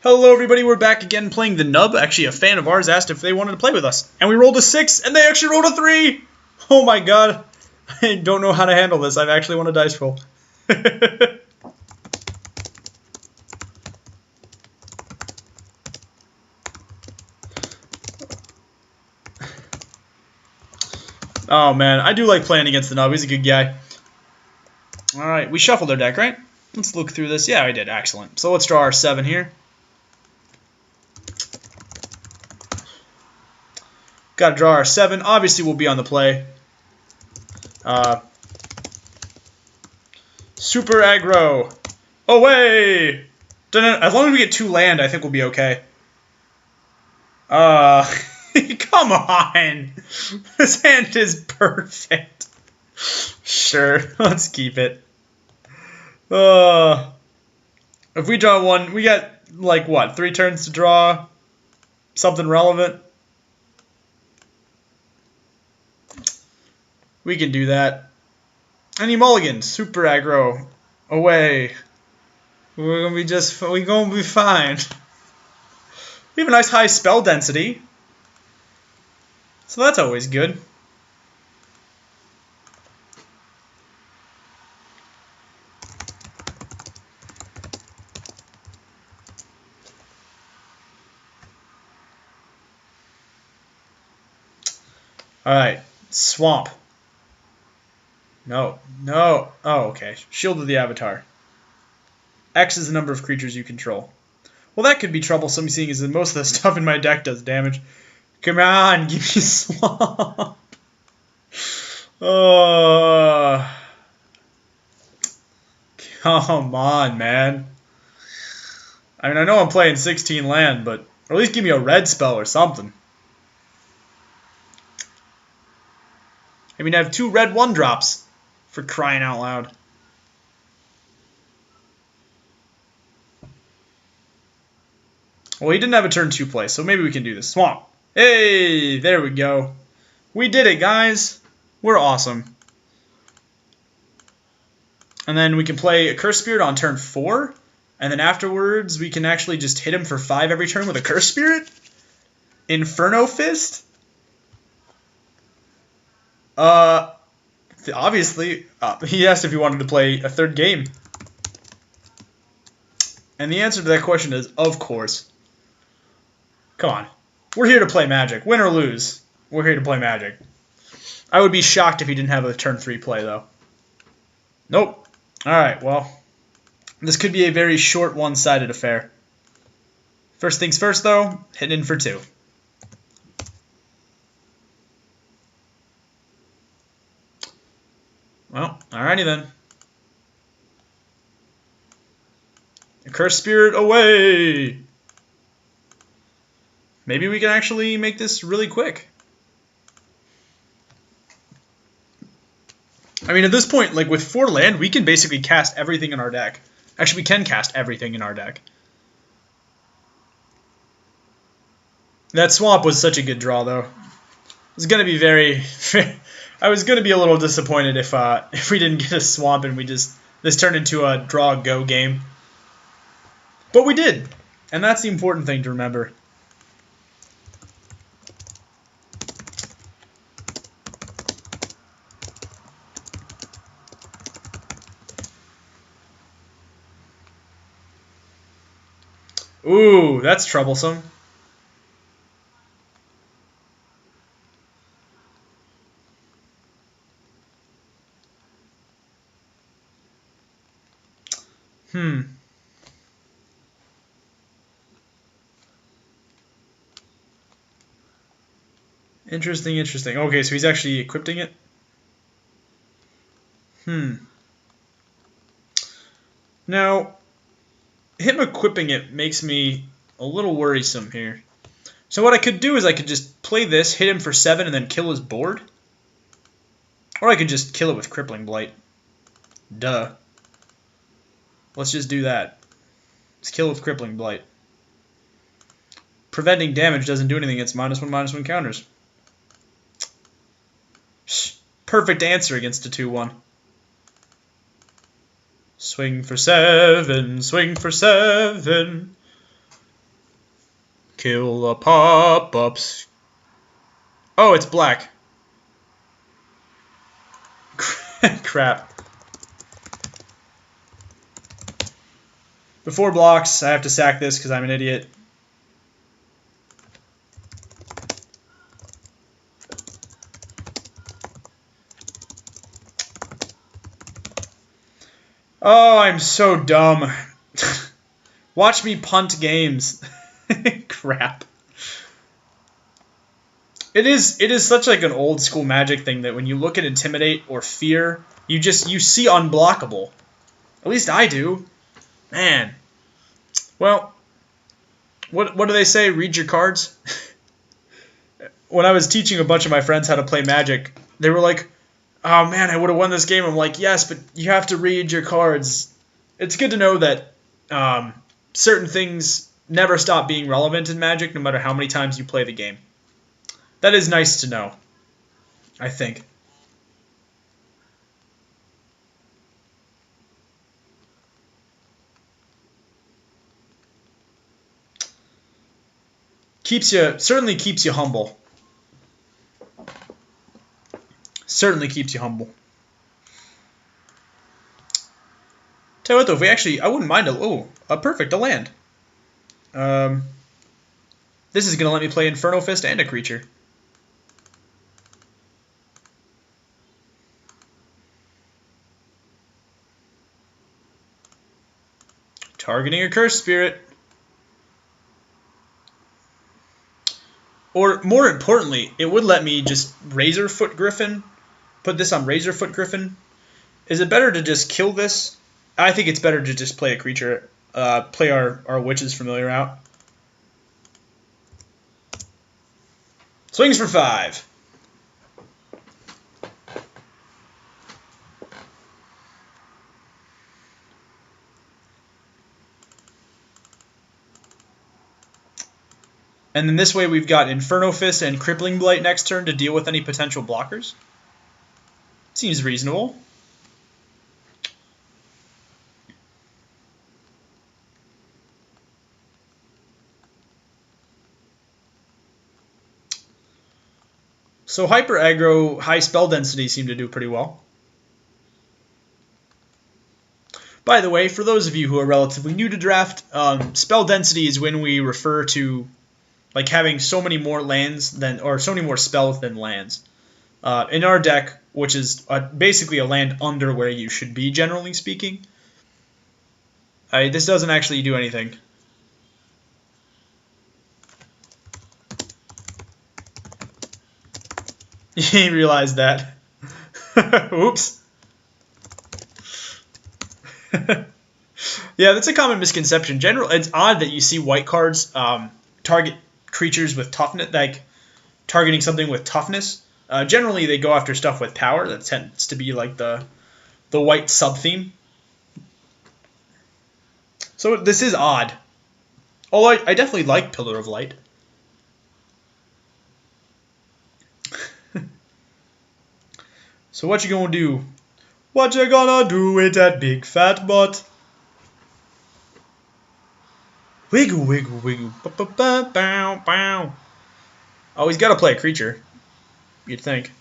Hello everybody, we're back again playing the Nub. Actually, a fan of ours asked if they wanted to play with us. And we rolled a 6, and they actually rolled a 3! Oh my god. I don't know how to handle this. I've actually won a dice roll. Oh man, I do like playing against the Nub. He's a good guy. Alright, we shuffled our deck, right? Let's look through this. Yeah, I did. Excellent. So let's draw our 7 here. Got to draw our 7. Obviously, we'll be on the play. Super aggro. Away! As long as we get 2 land, I think we'll be okay. Come on! This hand is perfect. Sure, let's keep it. If we draw 1, we got, like, what, 3 turns to draw something relevant? We can do that. Any mulligans? Super aggro. Away. We're gonna be fine. We have a nice high spell density. So that's always good. Alright. Swamp. No. No. Oh, okay. Shield of the Avatar. X is the number of creatures you control. Well, that could be troublesome, seeing as most of the stuff in my deck does damage. Come on, give me Swamp. Oh. Come on, man. I mean, I know I'm playing 16 land, but or at least give me a red spell or something. I mean, I have 2 red 1-drops. For crying out loud. Well, he didn't have a turn 2 play, so maybe we can do this. Swamp. Hey, there we go. We did it, guys. We're awesome. And then we can play a Curse Spirit on turn 4. And then afterwards, we can actually just hit him for 5 every turn with a Curse Spirit. Inferno Fist. Obviously, he asked if he wanted to play a 3rd game. And the answer to that question is, of course. Come on. We're here to play Magic. Win or lose, we're here to play Magic. I would be shocked if he didn't have a turn 3 play, though. Nope. Alright, well. This could be a very short one-sided affair. First things first, though. Hitting in for 2. Well, alrighty then. A Curse Spirit away! Maybe we can actually make this really quick. I mean, at this point, like with 4 land, we can basically cast everything in our deck. Actually, we can cast everything in our deck. That Swamp was such a good draw, though. It was going to be very... I was going to be a little disappointed if we didn't get a Swamp and this turned into a draw-go game. But we did, and that's the important thing to remember. Ooh, that's troublesome. Interesting, interesting. Okay, so he's actually equipping it? Now, him equipping it makes me a little worrisome here. So what I could do is I could just play this, hit him for 7, and then kill his board. Or I could just kill it with Crippling Blight. Duh. Let's just do that. Let's kill with Crippling Blight. Preventing damage doesn't do anything. It's -1/-1 counters. Perfect answer against a 2/1. Swing for 7, swing for 7. Kill the pop-ups. Oh, it's black. Crap. Before blocks, I have to sack this because I'm an idiot. Oh, I'm so dumb. Watch me punt games. Crap. It is such like an old school Magic thing that when you look at Intimidate or Fear, you see unblockable. At least I do. Man. Well, what do they say? Read your cards? When I was teaching a bunch of my friends how to play Magic, they were like, "Oh man, I would have won this game." I'm like, "Yes, but you have to read your cards." It's good to know that certain things never stop being relevant in Magic, no matter how many times you play the game. That is nice to know, I think. Certainly keeps you humble. Certainly keeps you humble. Tell you what though, I wouldn't mind a land. This is gonna let me play Inferno Fist and a creature. Targeting a Curse Spirit. Or, more importantly, it would let me just Razorfoot Griffin. Put this on Razorfoot Griffin. Is it better to just kill this? I think it's better to just play a creature. Play our Witch's Familiar out. Swings for 5. And then this way we've got Inferno Fist and Crippling Blight next turn to deal with any potential blockers. Seems reasonable. So Hyper Aggro, high spell density seem to do pretty well. By the way, for those of you who are relatively new to Draft, spell density is when we refer to like having so many more lands or so many more spells than lands. In our deck, which is basically a land under where you should be, generally speaking, this doesn't actually do anything. You realize that. Oops. Yeah, that's a common misconception. It's odd that you see white cards target creatures with toughness, like targeting something with toughness. Generally, they go after stuff with power. That tends to be like the white sub-theme. So this is odd. Although I definitely like Pillar of Light. So what you gonna do? What you gonna do with that big fat butt? Wiggle, wiggle, wiggle. Bow, bow. Oh, he's got to play a creature. You'd think.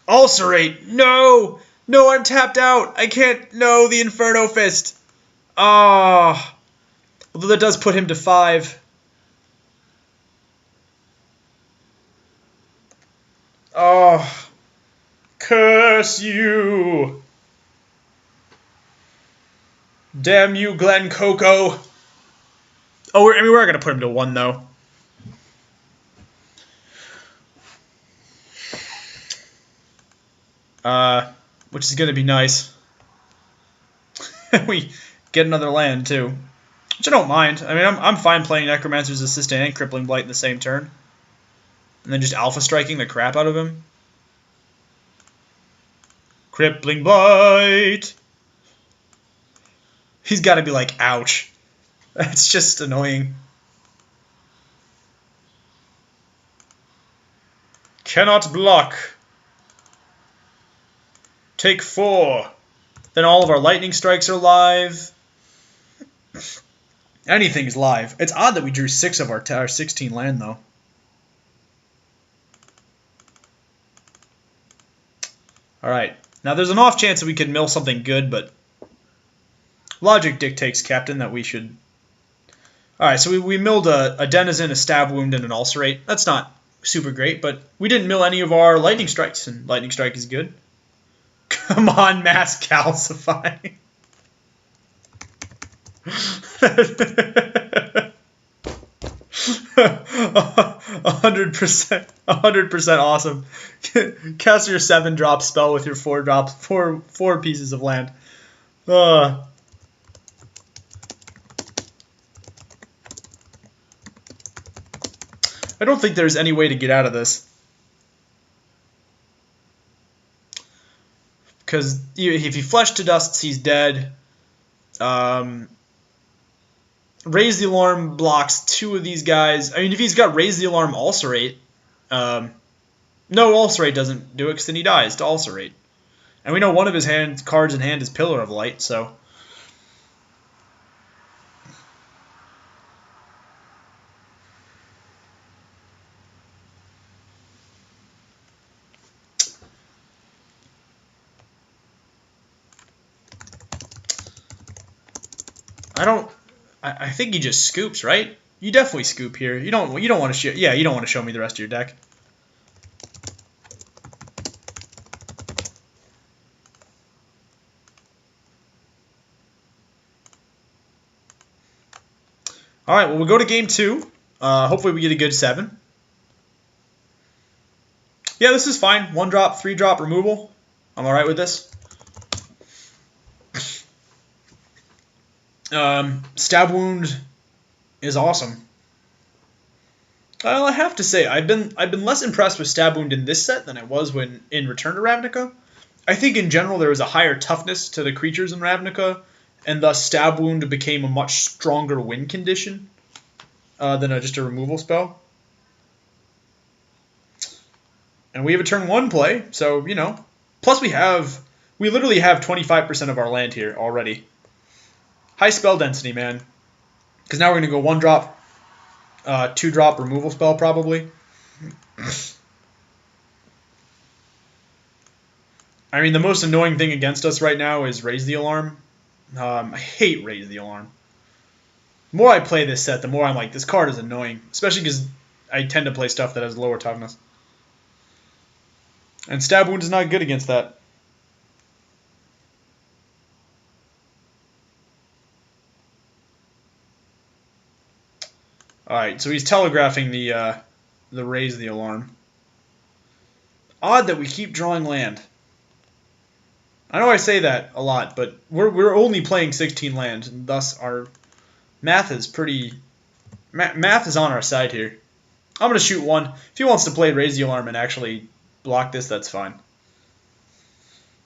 Ulcerate! No! No, I'm tapped out! I can't... No, the Inferno Fist! Ah! Although that does put him to 5. Oh. Curse you! Damn you, Glen Coco! Oh, we are going to put him to 1, though. Which is going to be nice. We get another land, too. Which I don't mind. I mean, I'm fine playing Necromancer's Assistant and Crippling Blight in the same turn. And then just Alpha Striking the crap out of him. Crippling Blight! He's got to be like, ouch. That's just annoying. Cannot block. Take 4. Then all of our lightning strikes are live. Anything's live. It's odd that we drew 6 of our 16 land, though. Alright. Now, there's an off chance that we could mill something good, but logic dictates, Captain, that we should... Alright, so we milled a Denizen, a Stab Wound, and an Ulcerate. That's not super great, but we didn't mill any of our Lightning Strikes, and Lightning Strike is good. Come on, Mass Calcify. 100% awesome. Cast your 7-drop spell with your 4 pieces of land. I don't think there's any way to get out of this. Because if he Flesh to Dusts, he's dead. Raise the Alarm blocks 2 of these guys. I mean, if he's got Raise the Alarm Ulcerate, no, Ulcerate doesn't do it because then he dies to Ulcerate. And we know one of his cards in hand is Pillar of Light, so... I think he just scoops, right? You definitely scoop here. You don't want to show. Yeah, you don't want to show me the rest of your deck. All right. Well, we'll go to game 2. Hopefully, we get a good 7. Yeah, this is fine. 1-drop, 3-drop removal. I'm all right with this. Stab Wound is awesome. Well, I have to say, I've been less impressed with Stab Wound in this set than I was when in Return to Ravnica. I think in general there was a higher toughness to the creatures in Ravnica, and thus Stab Wound became a much stronger win condition than just a removal spell. And we have a turn 1 play, so, you know. Plus we literally have 25% of our land here already. High spell density, man. Because now we're going to go 1-drop, 2-drop removal spell, probably. I mean, the most annoying thing against us right now is Raise the Alarm. I hate Raise the Alarm. The more I play this set, the more I'm like, this card is annoying. Especially because I tend to play stuff that has lower toughness. And Stab Wound is not good against that. Alright, so he's telegraphing the Raise the Alarm. Odd that we keep drawing land. I know I say that a lot, but we're only playing 16 lands, and thus our math is pretty... Math is on our side here. I'm going to shoot 1. If he wants to play Raise the Alarm and actually block this, that's fine.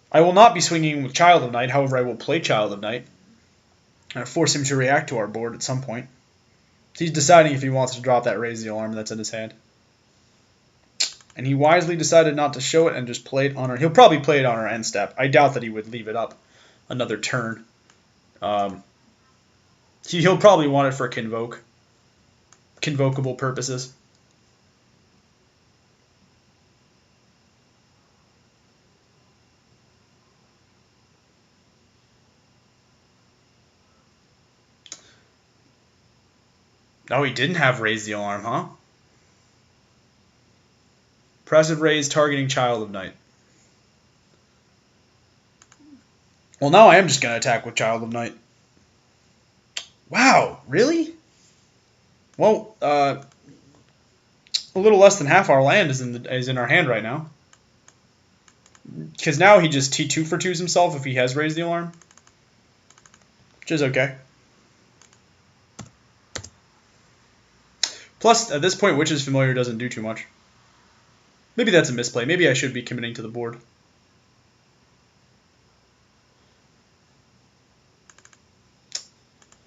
I will not be swinging with Child of Night, however I will play Child of Night. And force him to react to our board at some point. He's deciding if he wants to drop that Raise the Alarm that's in his hand. And he wisely decided not to show it and just play it on our... He'll probably play it on our end step. I doubt that he would leave it up another turn. He'll probably want it for convocable purposes. Oh, he didn't have Raise the Alarm, huh? Pressive Raise targeting Child of Night. Well, now I am just going to attack with Child of Night. Wow, really? Well, a little less than half our land is in our hand right now. Because now he just T2 for 2s himself if he has Raised the Alarm. Which is okay. Plus, at this point, Witch's Familiar doesn't do too much. Maybe that's a misplay. Maybe I should be committing to the board.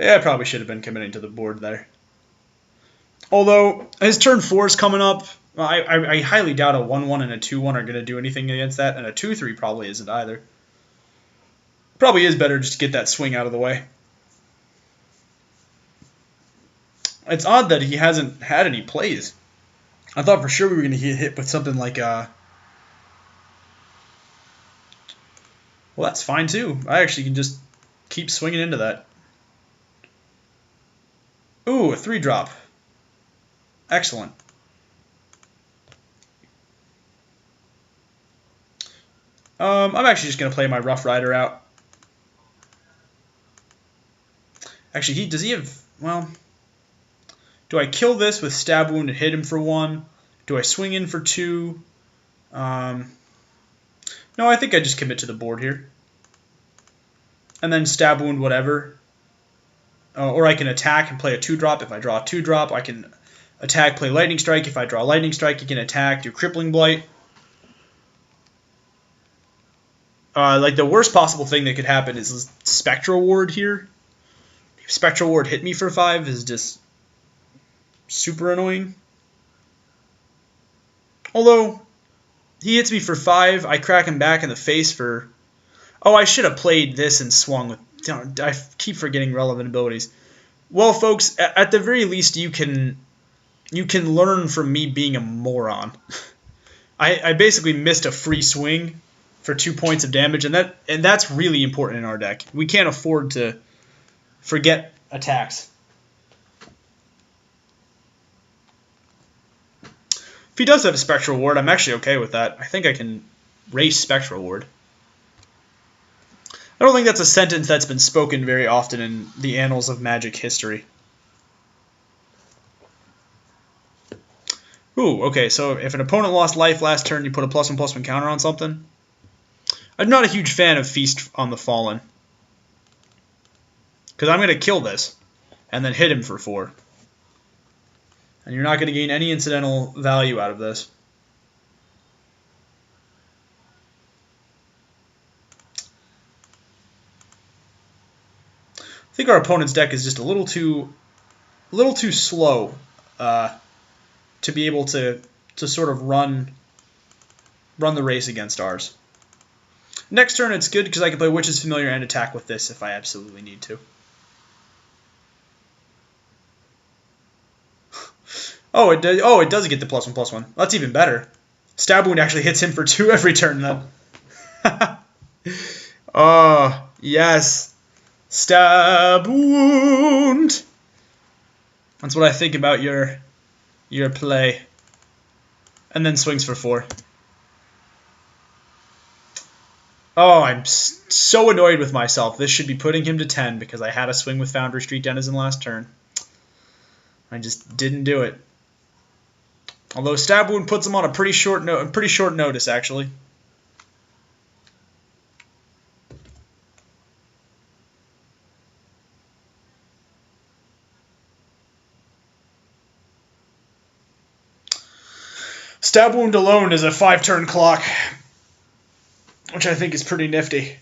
Yeah, I probably should have been committing to the board there. Although, his turn 4 is coming up. I highly doubt a 1-1 and a 2-1 are going to do anything against that, and a 2-3 probably isn't either. Probably is better just to get that swing out of the way. It's odd that he hasn't had any plays. I thought for sure we were going to get hit with something like well, that's fine too. I actually can just keep swinging into that. Ooh, a 3-drop. Excellent. I'm actually just going to play my Rough Rider out. Actually, does he have... Well, do I kill this with Stab Wound and hit him for 1? Do I swing in for 2? No, I think I just commit to the board here. And then Stab Wound whatever. Or I can attack and play a 2-drop. If I draw a 2-drop, I can attack, play Lightning Strike. If I draw Lightning Strike, you can attack, do Crippling Blight. Like the worst possible thing that could happen is Spectral Ward here. If Spectral Ward hit me for 5 is just super annoying. Although, he hits me for 5, I crack him back in the face for... Oh, I should have played this and swung with... I keep forgetting relevant abilities. Well, folks, at the very least, you can learn from me being a moron. I basically missed a free swing for 2 points of damage, and that's really important in our deck. We can't afford to forget attacks. If he does have a Spectral Ward, I'm actually okay with that. I think I can race Spectral Ward. I don't think that's a sentence that's been spoken very often in the annals of Magic history. Ooh, okay, so if an opponent lost life last turn, you put a +1/+1 counter on something. I'm not a huge fan of Feast on the Fallen. Because I'm going to kill this, and then hit him for 4. And you're not going to gain any incidental value out of this. I think our opponent's deck is just a little too slow to be able to sort of run the race against ours. Next turn it's good because I can play Witch's Familiar and attack with this if I absolutely need to. Oh, it does get the +1/+1. That's even better. Stab Wound actually hits him for 2 every turn though. Oh, yes. Stab Wound. That's what I think about your play. And then swings for 4. Oh, I'm so annoyed with myself. This should be putting him to 10 because I had a swing with Foundry Street Denizen last turn. I just didn't do it. Although Stab Wound puts him on a pretty short notice, actually. Stab Wound alone is a 5-turn clock, which I think is pretty nifty.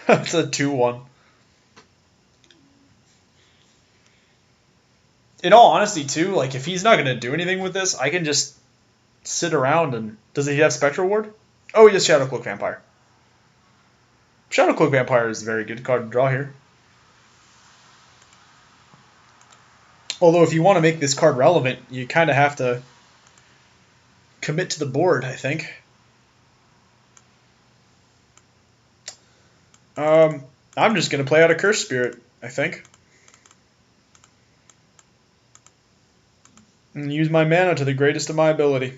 That's a 2-1. In all honesty, too, like if he's not going to do anything with this, I can just sit around and... Does he have Spectral Ward? Oh, he has Shadowcloak Vampire. Shadowcloak Vampire is a very good card to draw here. Although if you want to make this card relevant, you kind of have to commit to the board, I think. I'm just going to play out a Curse Spirit, I think. And use my mana to the greatest of my ability.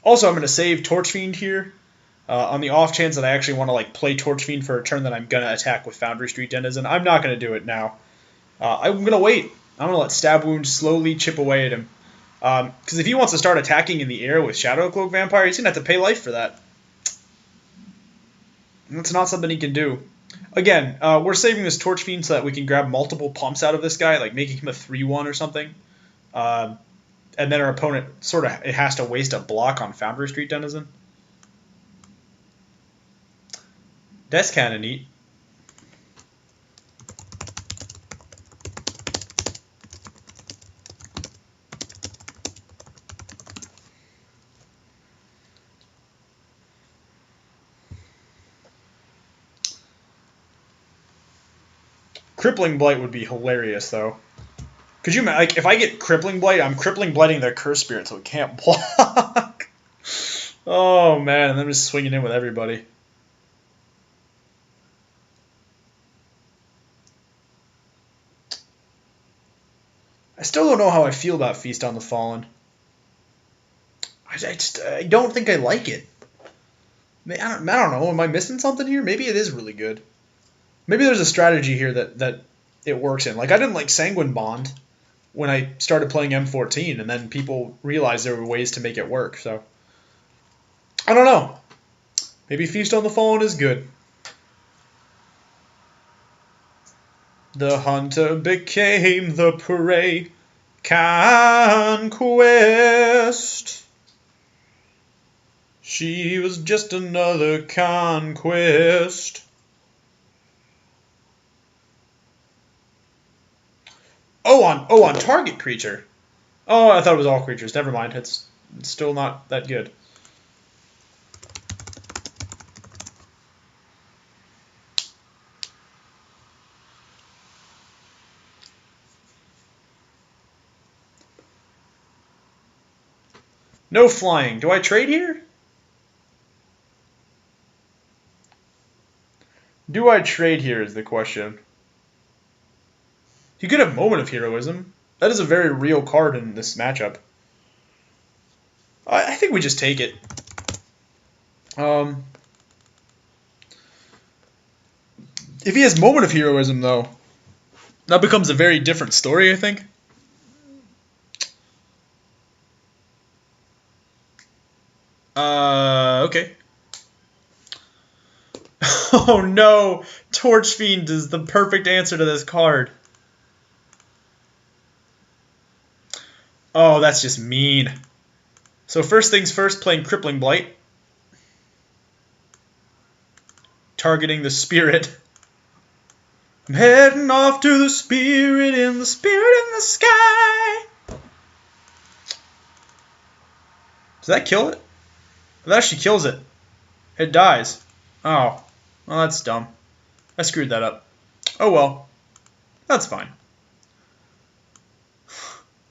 Also, I'm going to save Torchfiend here. On the off chance that I actually want to play Torchfiend for a turn that I'm going to attack with Foundry Street Denizen. I'm not going to do it now. I'm going to wait. I'm going to let Stab Wound slowly chip away at him. Because if he wants to start attacking in the air with Shadowcloak Vampire, he's going to have to pay life for that. And that's not something he can do. Again, we're saving this Torchfiend so that we can grab multiple pumps out of this guy, like making him a 3-1 or something. And then our opponent it has to waste a block on Foundry Street Denizen. That's kind of neat. Crippling Blight would be hilarious, though. Could you like if I get Crippling Blight, I'm Crippling Blighting their Curse Spirit, so it can't block. Oh man, and I'm just swinging in with everybody. I still don't know how I feel about Feast on the Fallen. I don't think I like it. I don't know. Am I missing something here? Maybe it is really good. Maybe there's a strategy here that it works in. Like I didn't like Sanguine Bond when I started playing M14, and then people realized there were ways to make it work. So I don't know. Maybe Feast on the Fallen is good. The hunter became the prey. Conquest. She was just another conquest. Oh, on target creature. Oh, I thought it was all creatures. Never mind. It's still not that good. No flying. Do I trade here? Do I trade here is the question. You could have Moment of Heroism. That is a very real card in this matchup. I think we just take it. If he has Moment of Heroism, though, that becomes a very different story, I think. Okay. Oh no! Torch Fiend is the perfect answer to this card. Oh, that's just mean. So first things first, playing Crippling Blight. Targeting the spirit. I'm heading off to the spirit in the sky. Does that kill it? That actually kills it. It dies. Oh. Well, that's dumb. I screwed that up. Oh well. That's fine.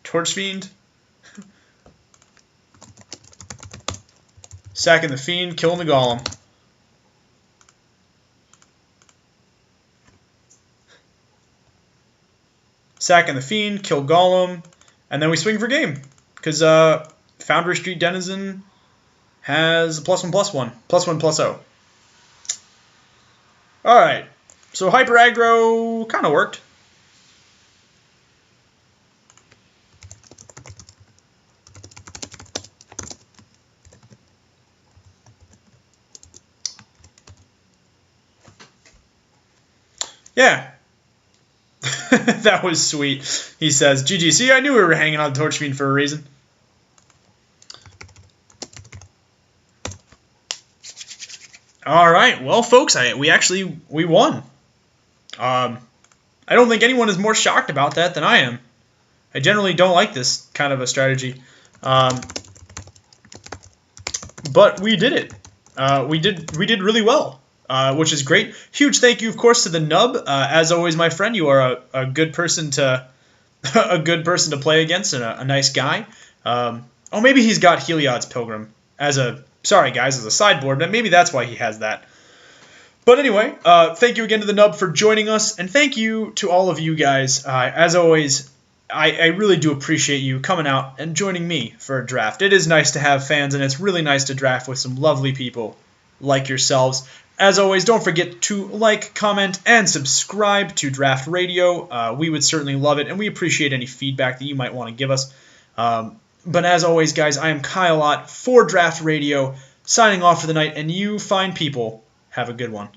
Torch Fiend. Sacking the Fiend, killing the Golem. Sacking the Fiend, kill Golem, and then we swing for game. Because Foundry Street Denizen has a +1/+1. +1/+0. Alright. So Hyper Aggro kind of worked. Yeah. That was sweet. He says, GG. See, I knew we were hanging on Torch Fiend for a reason. All right. Well, folks, we won. I don't think anyone is more shocked about that than I am. I generally don't like this kind of a strategy. But we did it. We did really well. Which is great. Huge thank you, of course, to the Nub. As always, my friend, you are a good person to play against and a nice guy. Oh, maybe he's got Heliod's Pilgrim as a sideboard. Maybe that's why he has that. But anyway, thank you again to the Nub for joining us, and thank you to all of you guys. As always, I really do appreciate you coming out and joining me for a draft. It is nice to have fans, and it's really nice to draft with some lovely people like yourselves. As always, don't forget to like, comment, and subscribe to Draft Radio. We would certainly love it, and we appreciate any feedback that you might want to give us. But as always, guys, I am Kyle Ott for Draft Radio, signing off for the night, and you fine people, have a good one.